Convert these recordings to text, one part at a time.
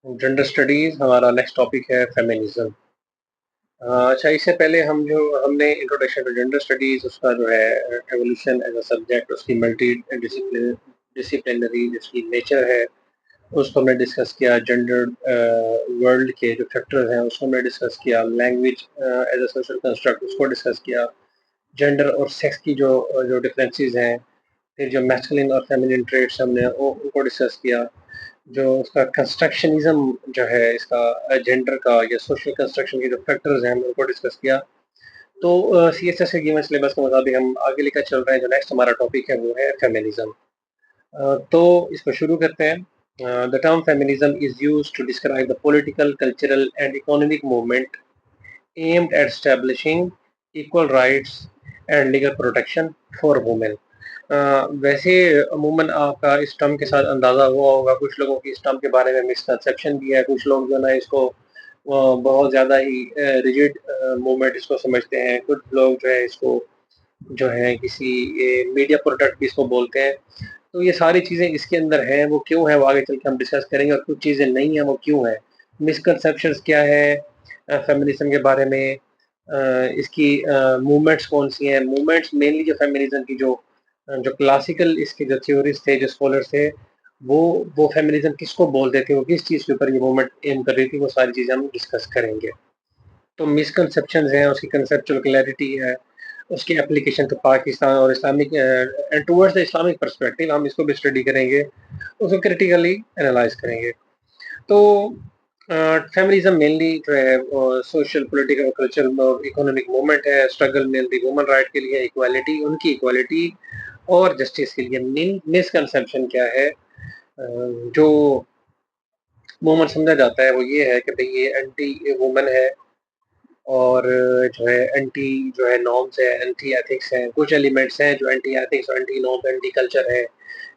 Gender studies हमारा next topic है feminism. अच्छा, इससे पहले हमने इंट्रोडक्शन टू जेंडर स्टडीज, उसका जो है एवोल्यूशन एज अ सब्जेक्ट, उसकी मल्टी डिसिप्लिनरी जिसकी नेचर है, उसको हमने डिस्कस किया। जेंडर वर्ल्ड के जो फैक्टर्स हैं उसको हमने डिस्कस किया। Language as a social construct उसको डिस्कस किया। जेंडर और सेक्स की जो डिफरेंसेस हैं, फिर जो मैस्कुलिन और फेमिनिन ट्रेट्स हमने उनको डिस्कस किया। जो उसका कंस्ट्रक्शनिज्म जो है इसका जेंडर का या सोशल कंस्ट्रक्शन के जो फैक्टर्स हैं हमने उनको डिस्कस किया। तो सीएसएस के गिवन सिलेबस के मुताबिक हम आगे लेकर चल रहे हैं। जो नेक्स्ट हमारा टॉपिक है वो है फेमिनिज्म। तो इसको शुरू करते हैं। The term feminism is used to describe the political, cultural and economic movement aimed at establishing equal rights and legal protection for women। वैसे अमूमन आपका इस टर्म के साथ अंदाज़ा हुआ होगा, कुछ लोगों की इस टर्म के बारे में मिसकंसेप्शन भी है। कुछ लोग जो है ना इसको बहुत ज़्यादा ही रिजिड मूवमेंट इसको समझते हैं। कुछ लोग जो है इसको जो है किसी मीडिया प्रोडक्ट भी इसको बोलते हैं। तो ये सारी चीज़ें इसके अंदर हैं, वो क्यों है वो आगे चल के हम डिस्कस करेंगे, और कुछ चीज़ें नहीं हैं वो क्यों है। मिसकंसेप्शंस क्या है फेमिनिज्म के बारे में, इसकी मूवमेंट्स कौन सी हैं। मूवमेंट्स मेनली जो फेमिनिज्म की जो क्लासिकल इसके जो थ्योरीज थे, जो स्कॉलर्स थे, वो फेमिनिज्म किसको बोलते थे, वो किस चीज़ के ऊपर ये मूवमेंट एम कर रही थी, वो सारी चीज़ें हम डिस्कस करेंगे। तो मिसकंसेप्शंस हैं, उसकी कंसेप्चुअल क्लैरिटी है, उसकी एप्लीकेशन टू पाकिस्तान और Islamic and towards the Islamic perspective, हम इसको भी स्टडी करेंगे, उसको क्रिटिकली एनालाइज करेंगे। तो फेमिनिज्म मेनली जो है सोशल, पॉलिटिकल, कल्चरल और इकोनॉमिक मूवमेंट है। स्ट्रगल मेनली वुमन राइट के लिए, इक्वालिटी, उनकी इक्वालिटी और जस्टिस के लिए। मिसकंसेप्शन क्या है जो मूवमेंट समझा जाता है, वो ये है कि भाई ये एंटी वुमन है, और जो है एंटी जो है नॉर्म्स है, एंटी एथिक्स हैं। कुछ एलिमेंट्स हैं जो एंटी एथिक्स और एंटी नॉर्म्स, एंटी कल्चर है।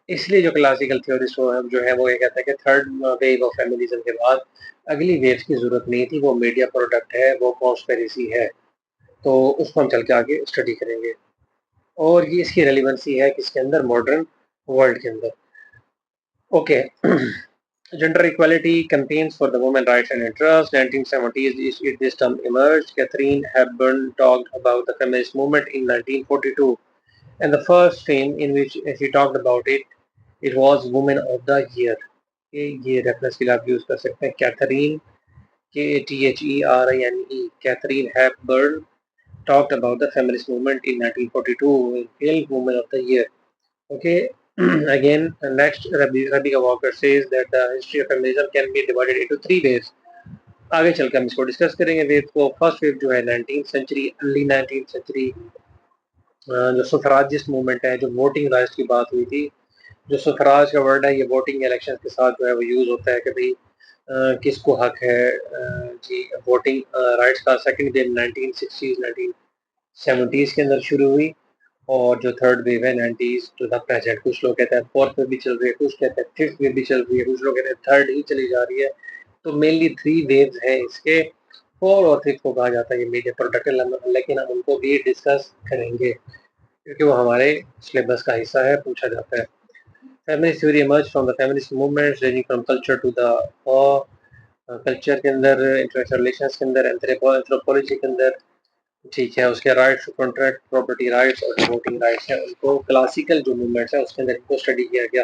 इसलिए जो क्लासिकल थ्योरिस्ट जो है वो ये कहता है कि थर्ड वेव ऑफ फेमिनिज्म के बाद अगली वेव की जरूरत नहीं थी, वो मीडिया प्रोडक्ट है, वो कॉन्स्पिरेसी है। तो उसको हम चल के आगे स्टडी करेंगे, और ये इसकी रेलिवेंसी है किसके अंदर, मॉडर्न वर्ल्ड के अंदर। Okay. Gender equality campaigns for the women rights and interests. 1970s, this term emerged. Catherine Hepburn talked about the feminist movement in 1942, and the first film in which she talked about it, it was Woman of the Year. ये reference के लिए आप use कर सकते हैं। Catherine, KATHERINE, Catherine Hepburn talked about the feminist movement in 1942 in film Woman of the Year. Okay. Again, next, Rabika Walker says that the history of feminism can be divided into three waves. आगे चलकर हम इसको discuss करेंगे wave को। First wave जो है 19th century, early 19th century, जो सुफराजिस्ट movement है, जो वोटिंग राइट्स की बात हुई थी। जो सुफराज का वर्ड है, ये वोटिंग इलेक्शन के साथ जो है वो यूज होता है कि भाई किसको हक है जी वोटिंग राइट्स का। सेकंड वेव 1960s 1970s के अंदर शुरू हुई, और जो थर्ड वेव है 90s टू द प्रेजेंट। कुछ लोग कहते हैं फोर्थ वेव भी चल रही है, कुछ कहते हैं फिफ्थ वेव भी चल रही है, कुछ लोग कहते हैं थर्ड ही चली जा रही है। तो मेनली थ्री वेव्स हैं इसके। फोर और फिफ्थ को कहा जाता है ये मीडिया प्रोडक्ट, लेकिन हम उनको भी डिस्कस करेंगे क्योंकि वो हमारे सिलेबस का हिस्सा है, पूछा जाता है। Feminist theory emerge from the feminist movements ranging from culture to the culture के अंदर, इंटरनेशनल रिलेशंस के अंदर, एंथ्रोपोलॉजी के अंदर। ठीक है, उसके राइट्स, कॉन्ट्रैक्ट प्रॉपर्टी राइट्स और जो वोटिंग राइट्स हैं, उनको क्लासिकल जो मूवमेंट्स है उसके अंदर इनको स्टडी किया गया।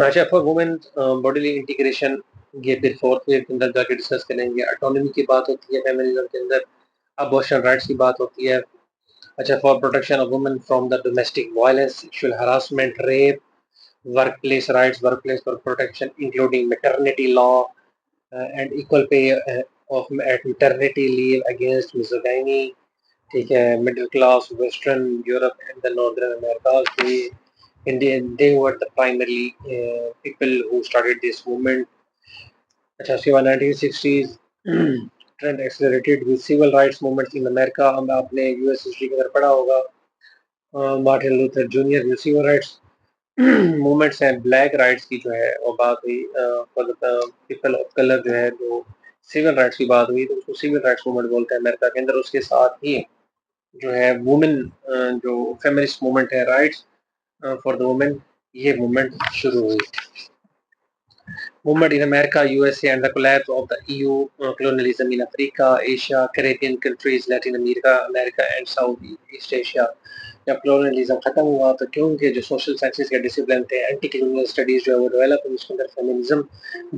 अच्छा, फॉर वुमेन बॉडीली इंटीग्रेशन, ये फिर फोर्थ वेव के अंदर जाके डिस्कस करेंगे। ऑटोनॉमी की बात होती है फेमिनिज्म के अंदर, अबॉर्शन राइट्स की बात होती है। अच्छा, for protection of women from the domestic violence, sexual harassment, rape, workplace rights, workplace for protection including maternity law and equal pay of at maternity leave against misogyny. ठीक है, middle class western Europe and the northern America, they were the primary people who started this movement. अच्छा, सिवा 1960s trend accelerated with civil rights movements in America. हम आपने US history के अंदर पढ़ा होगा, मार्टिन लूथर जूनियर जो civil rights movements हैं, ब्लैक राइट्स की जो है वो बात हुई, for the people of colour जो है, जो सिविल राइट्स की बात हुई, तो उसको सिविल राइट्स मूवमेंट बोलते हैं अमेरिका के अंदर। उसके साथ ही जो है वुमेन जो फेमिनिस्ट मूवमेंट है, राइट्स फॉर द वुमेन, ये मूवमेंट शुरू हुई। movement in America, USA, and the collapse of the EU, colonialism in Africa, Asia, Caribbean countries, Latin America, and Southeast Asia. जब colonialism खत्म हुआ तो क्योंकि जो social sciences के discipline थे, anti colonial studies जो है वो develop हुई, उसके अंदर feminism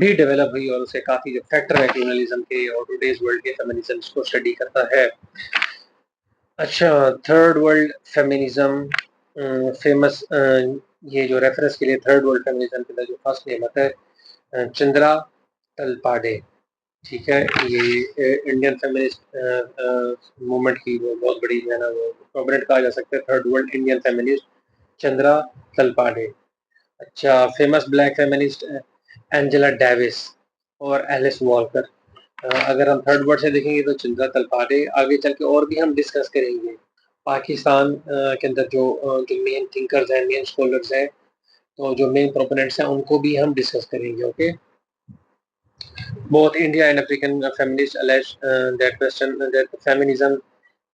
भी develop हुई और उससे काफी जो factor है colonialism के और today's world के feminism को study करता है. अच्छा, थर्ड वर्ल्ड फेमिनिज्म फेमस ये जो रेफरेंस के लिए थर्ड वर्ल्ड फेमिनिज्म के जो फर्स्ट नेम आता है चंद्रा तलपाडे. ठीक है, ये इंडियन फेमिनिस्ट मूवमेंट की वो बहुत बड़ी जो है ना वो प्रोमिनेंट कहा जा सकता है third world Indian feminist Chandra Talpade. अच्छा, famous black feminist Angela Davis और एलिस वॉलकर. अगर हम थर्ड वर्ड से देखेंगे तो चंद्रा तलपाडे. आगे चल के और भी हम डिस्कस करेंगे पाकिस्तान के अंदर जो मेन थिंकर्स हैं, मेन स्कॉलर्स हैं, तो जो मेन प्रोपोनेंट्स हैं उनको भी हम डिस्कस करेंगे. Okay, both India and African feminists allege that feminism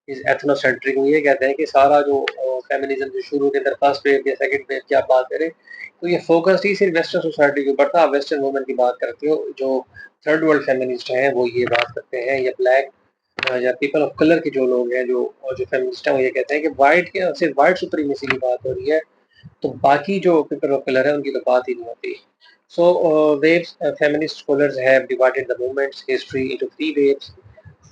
is ethnocentric. ये कहते हैं कि सारा जो फेमिनिज्म जो शुरू के अंदर फर्स्ट वेव या सेकंड वेव की आप बात करें तो ये फोकस्ड ही सिर्फ वेस्टर्न सोसाइटी के ऊपर था. वेस्टर्न वुमेन की बात करते हो, जो थर्ड वर्ल्ड फेमिनिस्ट हैं वो ये बात करते हैं, या ब्लैक या पीपल ऑफ कलर के जो लोग हैं जो फेमिनिस्ट हैं वो ये कहते हैं कि वाइट के सिर्फ वाइट सुप्रीमेसी की बात हो रही है, तो बाकी जो पीपल ऑफ कलर है उनकी तो बात ही नहीं होती. So, waves, feminist scholars have divided the movement's history into three waves.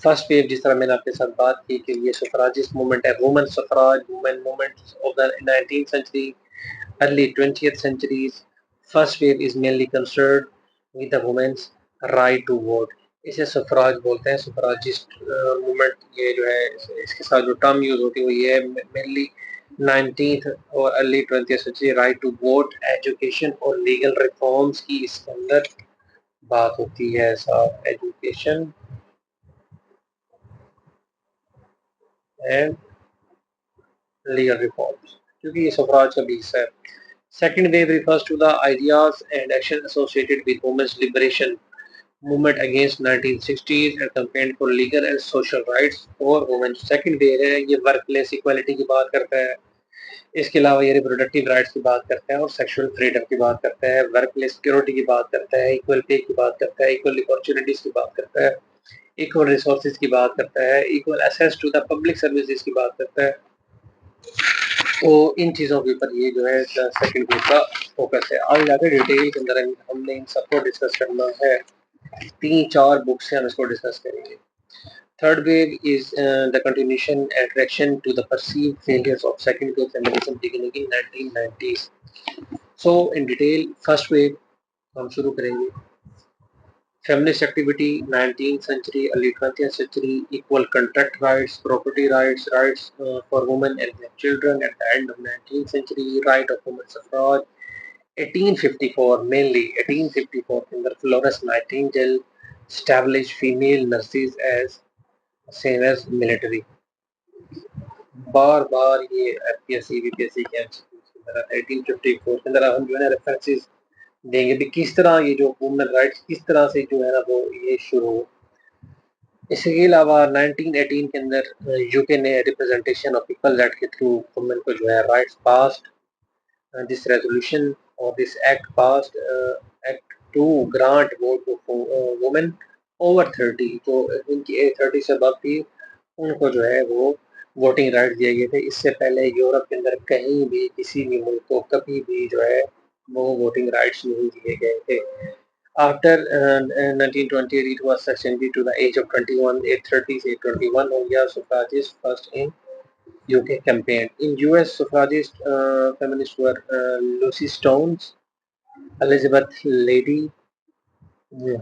First wave जिस तरह मैंने आपके साथ बात की कि ये सफराजिस्ट मूवमेंट है, women suffrage, women movement of the 19th century, early 20th centuries. First wave is mainly concerned with the women's right to vote. इसे सफराज बोलते हैं, सफराजिस्ट मूवमेंट. ये जो है इसके साथ जो टर्म यूज होती है वो ये है मेनली 19th और early 20th century. Right to vote, education और लीगल रिफॉर्म्स की इसके अंदर बात होती है. साफ एजुकेशन एंड लीगल रिफॉर्म्स, क्योंकि ये सफराज का भी हिस्सा है. Second wave refers to the ideas and actions associated with women's liberation movement against 1960s and campaigned for legal and social rights for women. Second wave है ये वर्क प्लेस इक्वालिटी की बात करता है, इसके अलावा ये रिप्रोडक्टिव राइट्स की बात करता है और सेक्सुअल फ्रीडम की बात करता है, वर्क प्लेस सिक्योरिटी की बात करता है, इक्वल पे की बात करता है, इक्वल अपॉर्चुनिटीज की बात करता है, इक्वल रिसोर्सेज की बात करता है, equal access to the public services की बात करता है. तो इन चीज़ों के ऊपर ये जो है सेकंड वेव का फोकस है. आगे जाकर डिटेल के अंदर हमने इन सबको डिस्कस करना है. 3-4 बुक्स से हम इसको डिस्कस करेंगे. Third wave is the continuation and reaction to the perceived failures of second wave feminism beginning in 1990s. So in detail, first wave हम शुरू करेंगे. Feminist activity 19th century, early 20th century, equal contract rights, property rights, rights for women and their children at the end of 19th century, right of women suffrage. 1854 mainly 1854 के अंदर Florence Nightingale established female nurses as same as military. बार बार ये FPSC BPSC के MCQ के अंदर 1854 के अंदर हम जो है रेफरेंसेस देंगे भी किस तरह ये जो वुमेन राइट्स किस तरह से जो है ना वो ये शुरू हो. इसके अलावा 1918 के अंदर यूके ने रिप्रेजेंटेशन ऑफ पीपल एक्ट के थ्रू वुमेन को जो है राइट्स पास्ड. दिस रेजोल्यूशन और this act passed act to grant vote to women over 30, तो उनकी एज 30 से अबव थी उनको जो है वो वोटिंग राइट दिए गए थे. इससे पहले यूरोप के अंदर कहीं भी किसी भी मुल्क को कभी भी जो है वो वोटिंग राइट्स नहीं दिए गए थे. After 1928, it was extended to the age of 21. 830 से 21 हो गया. Suffragist first in UK campaign. In US, suffragist feminists were Lucy Stones, Elizabeth Lady,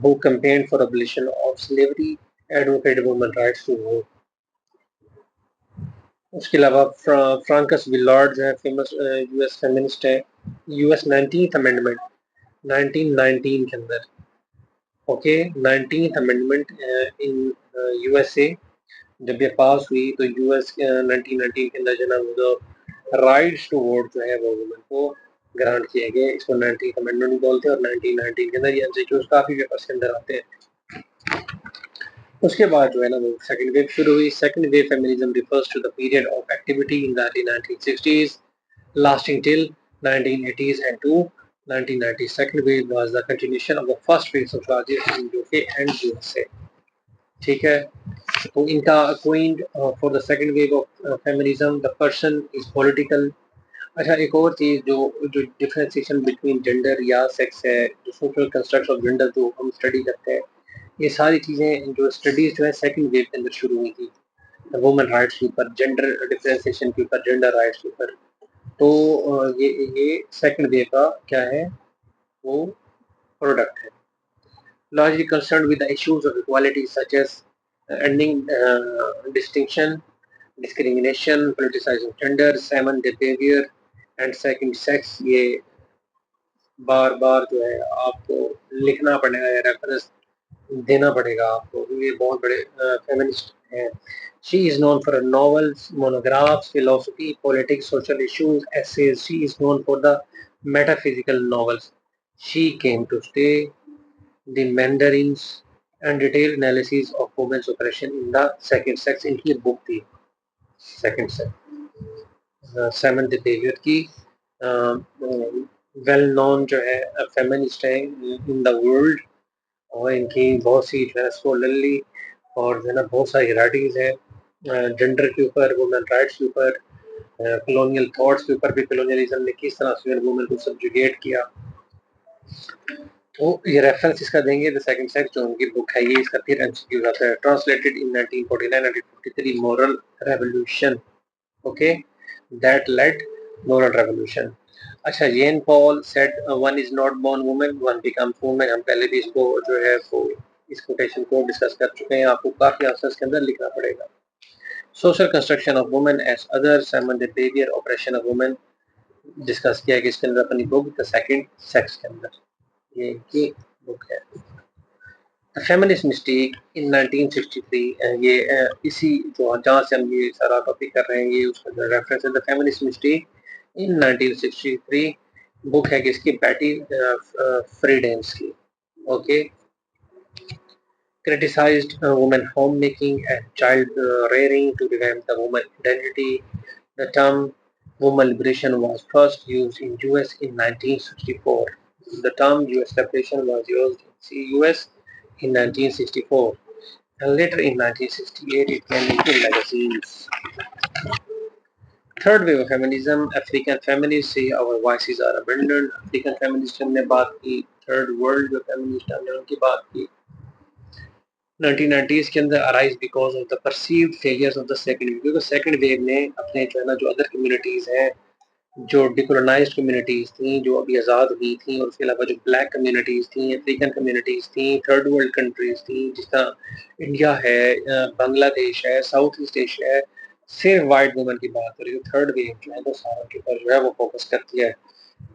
who campaigned for abolition of slavery, advocated women's rights to vote. उसके अलावा फ्रांकस Willard जो है famous US feminist है. US 19th amendment 1919 के अंदर. Okay, 19th amendment in USA जब ये पास हुई तो यूएस 1919 के अंदर जो है वो राइट्स टू वोट जो है वो वुमेन को ग्रांट किए गए. इसको 19th अमेंडमेंट बोलते हैं और 1919 के अंदर ये एमसीक्यूज काफी पेपर्स के अंदर आते हैं. उसके बाद जो है ना वो सेकंड वेव शुरू हुई. Second wave feminism refers to the period of activity in the early 1960s lasting till 1980s and to 1990 second wave was the continuation of the first wave sociologists in UK and USA. ठीक है, तो इनका coined for the second wave of feminism the person is political. अच्छा, एक और चीज जो जो डिफरेंशिएशन बिटवीन जेंडर या सेक्स है, जो सोशल कंस्ट्रक्ट ऑफ जेंडर जो हम स्टडी करते हैं, ये सारी चीजें जो स्टडीज जो है सेकंड वेव के अंदर शुरू हुई थी, वुमेन राइट्स के ऊपर, जेंडर डिफरेंशिएशन के ऊपर, जेंडर राइट्स के ऊपर। तो ये सेकंड वेव का क्या है, वो प्रोडक्ट है। Largely concerned with the issues of equality such as ending distinction, discrimination, politicizing gender, salmon behavior and second sex। ये बार बार जो है आपको लिखना पड़ेगा या रेफरेंस देना पड़ेगा आपको, ये बहुत बड़े फेमिनिस्ट हैं। She is known for her novels, monographs, philosophy, politics, social issues, essays. She is known for the metaphysical novels. She came to stay, the Mandarins and detailed analysis of women's oppression in the second sex। इनकी book थी second sex, Simon behaviour की। Well known जो है feminist है in the world, और इनकी बहुत सी जो है स्कॉलरली और जो है ना बहुत सारी राइटिंग्स है जेंडर के ऊपर, वुमेन राइट्स के ऊपर, कॉलोनियल थॉट्स के ऊपर भी, कॉलोनियलिज्म ने किस तरह से वुमेन को सब्जुगेट किया। तो ये रेफरेंस इसका देंगे, द सेकंड सेक्स जो उनकी बुक है, ये इसका फिर एमसीक्यू आता है। Translated in 1949-1953 moral revolution, okay, that led moral revolution. अच्छा, Jean Paul said one is not born woman, one becomes woman. हम पहले भी इसको जो है वो इस कोटेशन को डिस्कस कर चुके हैं, आपको काफी आंसर्स के अंदर लिखना पड़ेगा। Social construction of women as other, Simone de Beauvoir operation of women discuss किया है किसके अंदर, अपनी बुक द सेकंड सेक्स के अंदर, ये इनकी बुक है। फेमिनिस्ट मिस्टेक इन 1963, ये इसी जो जहाँ से हम ये सारा टॉपिक कर रहे हैं, ये उसका रेफरेंस है, the feminist mistake in 1963। Book है किसकी, बैटी फ्रीडेंस की, okay. criticized women homemaking and child rearing to revamp the woman identity. The term woman liberation was first used in US in 1964. The term US liberation was used in US in 1964, and later in 1968 it came into magazines. Third wave of feminism, African feminists say our voices are abandoned. African feminists हमने बात की, third world जो feminist हमने उनकी बात की। 1990s के अंदर arise because of the perceived failures of the second wave, क्योंकि सेकंड वेव ने अपने जो है ना जो अदर कम्युनिटीज हैं, जो डिकोलोनाइज्ड कम्युनिटीज थी, जो अभी आज़ाद हुई थी, और उसके अलावा जो ब्लैक कम्युनिटीज थी, अफ्रीकन कम्युनिटीज थी, थर्ड वर्ल्ड कंट्रीज थी, जिस तरह इंडिया है, बांग्लादेश है, साउथ ईस्ट एशिया है, सिर्फ वाइट वुमेन की बात हो रही है। थर्ड वेव जो है वो सारा के ऊपर जो है वो फोकस करती है।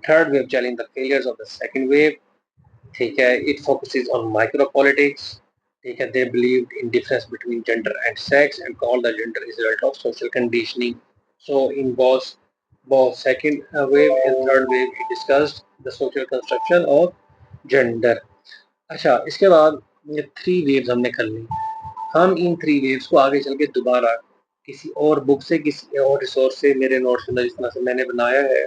Third wave challenge the failures of the second wave, ठीक है। It focuses on micro politics, ठीक है। They believed in difference between gender and sex and called the gender is result of social conditioning. So in both second wave and third wave we discussed the social construction of gender। अच्छा, इसके बाद ये three waves हमने कर ली। हम in three waves को आगे चल के दोबारा किसी और बुक से, किसी और रिसोर्स से, मेरे नोट्स के अंदर जिस तरह से मैंने बनाया है,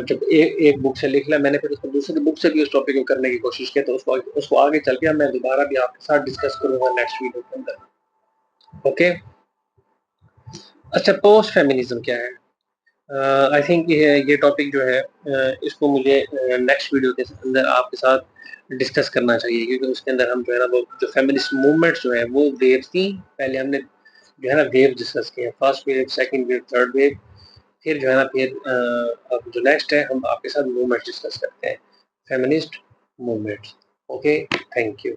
जब एक बुक से लिख लिया मैंने, फिर उसको दूसरी बुक से भी उस टॉपिक को करने की कोशिश की, तो उसको आगे चल के मैं दोबारा भी आपके साथ डिस्कस करूंगा नेक्स्ट वीडियो के अंदर, ओके। अच्छा, पोस्ट फेमिनिज्म क्या है? आई थिंक ये टॉपिक जो है इसको मुझे नेक्स्ट वीडियो के अंदर आपके साथ डिस्कस करना चाहिए, क्योंकि उसके अंदर हम जो है ना वो जो फेमिनिस्ट मूवमेंट्स जो है वो वेव थी, पहले हमने जो है ना वेव डिस्कस किए, first wave, second wave, third wave, फिर जो है ना फिर अब जो नेक्स्ट है हम आपके साथ मूवमेंट डिस्कस करते हैं, feminist movements, okay. Thank you.